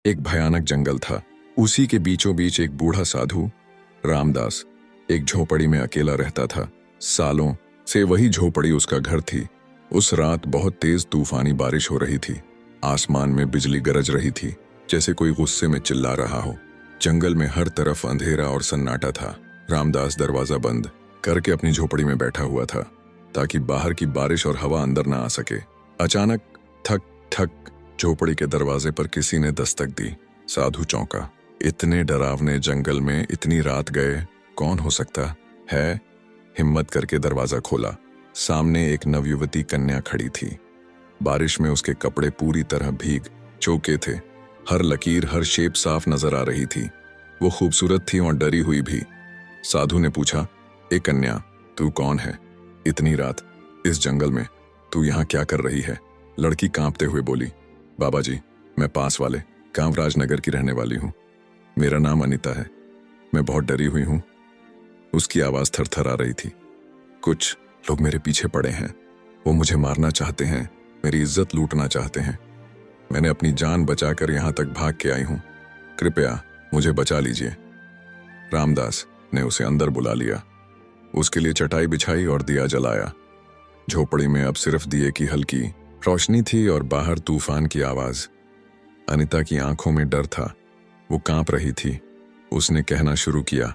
एक भयानक जंगल था। उसी के बीचों बीच एक बूढ़ा साधु रामदास एक झोपड़ी में अकेला रहता था। सालों से वही झोपड़ी उसका घर थी। उस रात बहुत तेज तूफानी बारिश हो रही थी। आसमान में बिजली गरज रही थी, जैसे कोई गुस्से में चिल्ला रहा हो। जंगल में हर तरफ अंधेरा और सन्नाटा था। रामदास दरवाजा बंद करके अपनी झोपड़ी में बैठा हुआ था, ताकि बाहर की बारिश और हवा अंदर ना आ सके। अचानक ठक ठक झोपड़ी के दरवाजे पर किसी ने दस्तक दी। साधु चौंका। इतने डरावने जंगल में इतनी रात गए कौन हो सकता है? हिम्मत करके दरवाजा खोला। सामने एक नवयुवती कन्या खड़ी थी। बारिश में उसके कपड़े पूरी तरह भीग चुके थे। हर लकीर, हर शेप साफ नजर आ रही थी। वो खूबसूरत थी और डरी हुई भी। साधु ने पूछा, ए कन्या, तू कौन है? इतनी रात इस जंगल में तू यहाँ क्या कर रही है? लड़की कांपते हुए बोली, बाबा जी, मैं पास वाले कांवराज नगर की रहने वाली हूँ। मेरा नाम अनीता है। मैं बहुत डरी हुई हूँ। उसकी आवाज थरथर आ रही थी। कुछ लोग मेरे पीछे पड़े हैं। वो मुझे मारना चाहते हैं, मेरी इज्जत लूटना चाहते हैं। मैंने अपनी जान बचाकर यहाँ तक भाग के आई हूँ। कृपया मुझे बचा लीजिए। रामदास ने उसे अंदर बुला लिया। उसके लिए चटाई बिछाई और दिया जलाया। झोपड़ी में अब सिर्फ दिए की हल्की रोशनी थी और बाहर तूफान की आवाज। अनीता की आंखों में डर था। वो कांप रही थी। उसने कहना शुरू किया,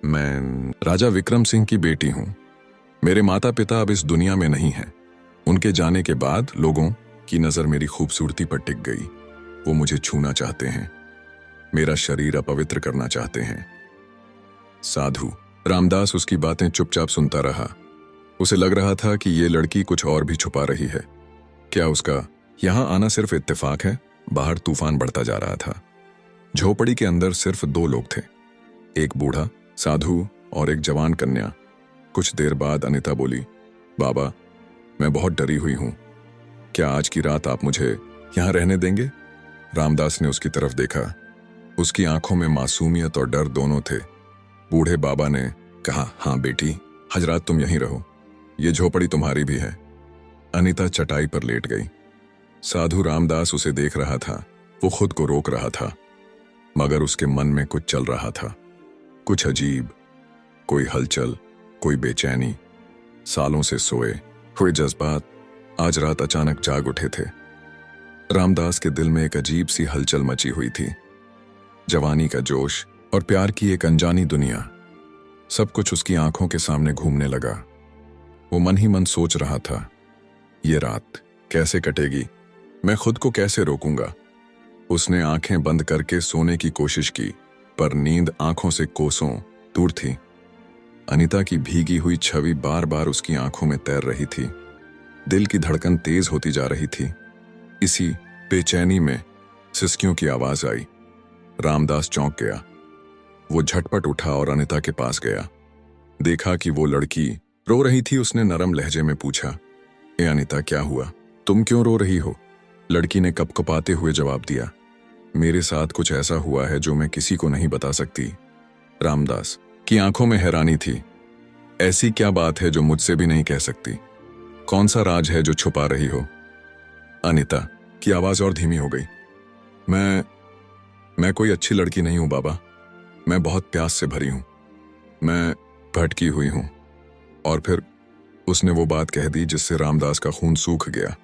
मैं राजा विक्रम सिंह की बेटी हूं। मेरे माता पिता अब इस दुनिया में नहीं हैं। उनके जाने के बाद लोगों की नजर मेरी खूबसूरती पर टिक गई। वो मुझे छूना चाहते हैं, मेरा शरीर अपवित्र करना चाहते हैं। साधु रामदास उसकी बातें चुपचाप सुनता रहा। उसे लग रहा था कि ये लड़की कुछ और भी छुपा रही है। क्या उसका यहां आना सिर्फ इत्तेफाक है? बाहर तूफान बढ़ता जा रहा था। झोपड़ी के अंदर सिर्फ दो लोग थे, एक बूढ़ा साधु और एक जवान कन्या। कुछ देर बाद अनीता बोली, बाबा, मैं बहुत डरी हुई हूं। क्या आज की रात आप मुझे यहां रहने देंगे? रामदास ने उसकी तरफ देखा। उसकी आंखों में मासूमियत और डर दोनों थे। बूढ़े बाबा ने कहा, हाँ बेटी, आज रात तुम यहीं रहो। ये झोपड़ी तुम्हारी भी है। अनीता चटाई पर लेट गई। साधु रामदास उसे देख रहा था। वो खुद को रोक रहा था, मगर उसके मन में कुछ चल रहा था, कुछ अजीब, कोई हलचल, कोई बेचैनी। सालों से सोए हुए जज्बात आज रात अचानक जाग उठे थे। रामदास के दिल में एक अजीब सी हलचल मची हुई थी। जवानी का जोश और प्यार की एक अनजानी दुनिया, सब कुछ उसकी आंखों के सामने घूमने लगा। वो मन ही मन सोच रहा था, ये रात कैसे कटेगी? मैं खुद को कैसे रोकूंगा? उसने आंखें बंद करके सोने की कोशिश की, पर नींद आंखों से कोसों दूर थी। अनीता की भीगी हुई छवि बार बार उसकी आंखों में तैर रही थी। दिल की धड़कन तेज होती जा रही थी। इसी बेचैनी में सिसकियों की आवाज आई। रामदास चौंक गया। वो झटपट उठा और अनीता के पास गया। देखा कि वो लड़की रो रही थी। उसने नरम लहजे में पूछा, ए अनीता, क्या हुआ? तुम क्यों रो रही हो? लड़की ने कपकपाते हुए जवाब दिया, मेरे साथ कुछ ऐसा हुआ है जो मैं किसी को नहीं बता सकती। रामदास की आंखों में हैरानी थी। ऐसी क्या बात है जो मुझसे भी नहीं कह सकती? कौन सा राज है जो छुपा रही हो? अनीता की आवाज और धीमी हो गई। मैं कोई अच्छी लड़की नहीं हूं बाबा। मैं बहुत प्यास से भरी हूं। मैं भटकी हुई हूं। और फिर उसने वो बात कह दी जिससे रामदास का खून सूख गया।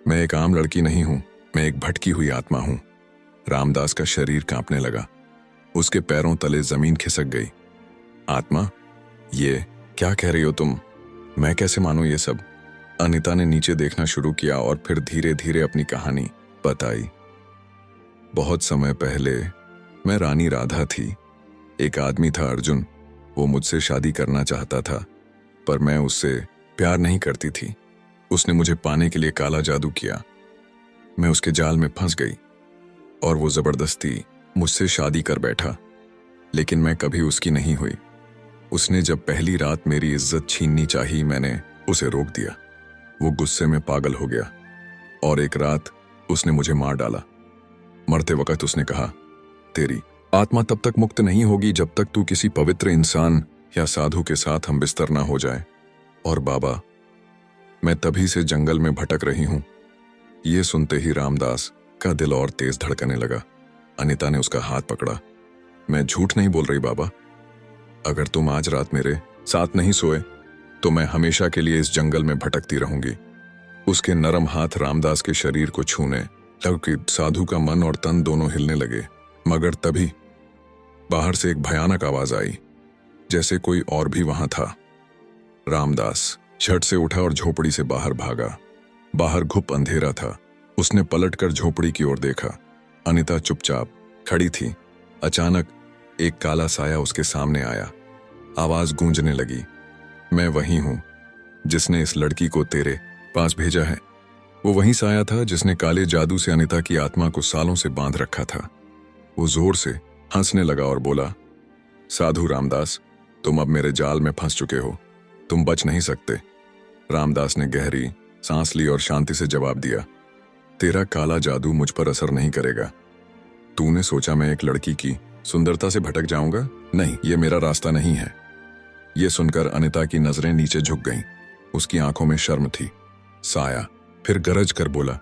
मैं एक आम लड़की नहीं हूं, मैं एक भटकी हुई आत्मा हूं। रामदास का शरीर कांपने लगा। उसके पैरों तले जमीन खिसक गई। आत्मा? ये क्या कह रही हो तुम? मैं कैसे मानूं ये सब? अनीता ने नीचे देखना शुरू किया और फिर धीरे धीरे अपनी कहानी बताई। बहुत समय पहले मैं रानी राधा थी। एक आदमी था अर्जुन। वो मुझसे शादी करना चाहता था, पर मैं उससे प्यार नहीं करती थी। उसने मुझे पाने के लिए काला जादू किया। मैं उसके जाल में फंस गई और वो जबरदस्ती मुझसे शादी कर बैठा, लेकिन मैं कभी उसकी नहीं हुई। उसने जब पहली रात मेरी इज्जत छीननी चाही, मैंने उसे रोक दिया। वो गुस्से में पागल हो गया और एक रात उसने मुझे मार डाला। मरते वक्त उसने कहा, तेरी आत्मा तब तक मुक्त नहीं होगी जब तक तू किसी पवित्र इंसान या साधु के साथ हम बिस्तर ना हो जाए। और बाबा, मैं तभी से जंगल में भटक रही हूं। ये सुनते ही रामदास का दिल और तेज धड़कने लगा। अनिता ने उसका हाथ पकड़ा। मैं झूठ नहीं बोल रही बाबा। अगर तुम आज रात मेरे साथ नहीं सोए तो मैं हमेशा के लिए इस जंगल में भटकती रहूंगी। उसके नरम हाथ रामदास के शरीर को छूने लगे। साधु का मन और तन दोनों हिलने लगे। मगर तभी बाहर से एक भयानक आवाज आई, जैसे कोई और भी वहां था। रामदास झट से उठा और झोपड़ी से बाहर भागा। बाहर घुप अंधेरा था। उसने पलटकर झोपड़ी की ओर देखा। अनिता चुपचाप खड़ी थी। अचानक एक काला साया उसके सामने आया। आवाज गूंजने लगी, मैं वही हूं जिसने इस लड़की को तेरे पास भेजा है। वो वही साया था जिसने काले जादू से अनिता की आत्मा को सालों से बांध रखा था। वो जोर से हंसने लगा और बोला, साधु रामदास, तुम अब मेरे जाल में फंस चुके हो। तुम बच नहीं सकते। रामदास ने गहरी सांस ली और शांति से जवाब दिया, तेरा काला जादू मुझ पर असर नहीं करेगा। तूने सोचा मैं एक लड़की की सुंदरता से भटक जाऊंगा? नहीं, ये मेरा रास्ता नहीं है। ये सुनकर अनिता की नजरें नीचे झुक गईं। उसकी आंखों में शर्म थी। साया फिर गरज कर बोला,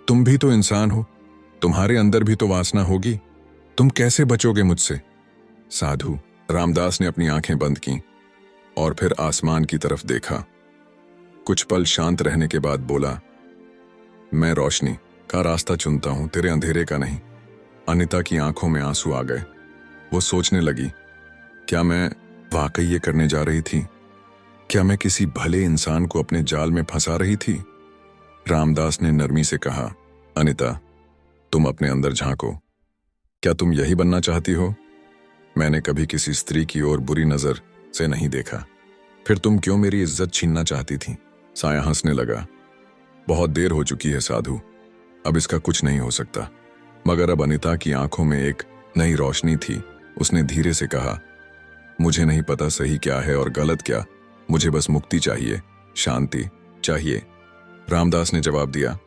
तुम भी तो इंसान हो, तुम्हारे अंदर भी तो वासना होगी। तुम कैसे बचोगे मुझसे? साधु रामदास ने अपनी आंखें बंद की और फिर आसमान की तरफ देखा। कुछ पल शांत रहने के बाद बोला, मैं रोशनी का रास्ता चुनता हूं, तेरे अंधेरे का नहीं। अनिता की आंखों में आंसू आ गए। वो सोचने लगी, क्या मैं वाकई ये करने जा रही थी? क्या मैं किसी भले इंसान को अपने जाल में फंसा रही थी? रामदास ने नरमी से कहा, अनिता, तुम अपने अंदर झांको। क्या तुम यही बनना चाहती हो? मैंने कभी किसी स्त्री की ओर बुरी नजर से नहीं देखा। फिर तुम क्यों मेरी इज्जत छीनना चाहती थी? साया हंसने लगा, बहुत देर हो चुकी है साधु, अब इसका कुछ नहीं हो सकता। मगर अब अनिता की आंखों में एक नई रोशनी थी। उसने धीरे से कहा, मुझे नहीं पता सही क्या है और गलत क्या, मुझे बस मुक्ति चाहिए, शांति चाहिए। रामदास ने जवाब दिया,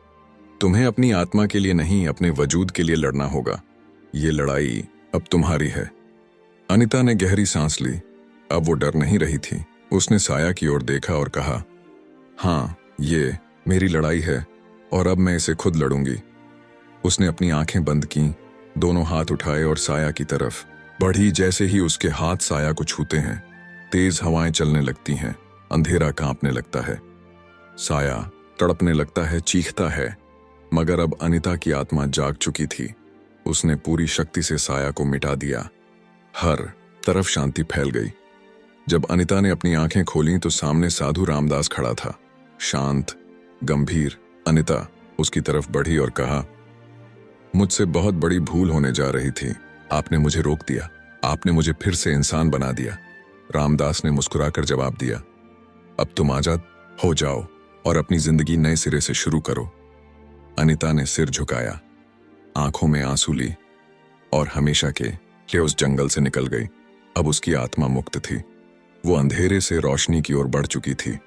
तुम्हें अपनी आत्मा के लिए नहीं, अपने वजूद के लिए लड़ना होगा। ये लड़ाई अब तुम्हारी है। अनिता ने गहरी सांस ली। अब वो डर नहीं रही थी। उसने साया की ओर देखा और कहा, हाँ, ये मेरी लड़ाई है और अब मैं इसे खुद लड़ूंगी। उसने अपनी आंखें बंद की, दोनों हाथ उठाए और साया की तरफ बढ़ी। जैसे ही उसके हाथ साया को छूते हैं, तेज हवाएं चलने लगती हैं, अंधेरा कांपने लगता है, साया तड़पने लगता है, चीखता है। मगर अब अनिता की आत्मा जाग चुकी थी। उसने पूरी शक्ति से साया को मिटा दिया। हर तरफ शांति फैल गई। जब अनिता ने अपनी आंखें खोलीं तो सामने साधु रामदास खड़ा था, शांत, गंभीर। अनिता उसकी तरफ बढ़ी और कहा, मुझसे बहुत बड़ी भूल होने जा रही थी। आपने मुझे रोक दिया, आपने मुझे फिर से इंसान बना दिया। रामदास ने मुस्कुराकर जवाब दिया, अब तुम आजाद हो जाओ और अपनी जिंदगी नए सिरे से शुरू करो। अनिता ने सिर झुकाया, आंखों में आंसू ली और हमेशा के लिए उस जंगल से निकल गई। अब उसकी आत्मा मुक्त थी। वो अंधेरे से रोशनी की ओर बढ़ चुकी थी।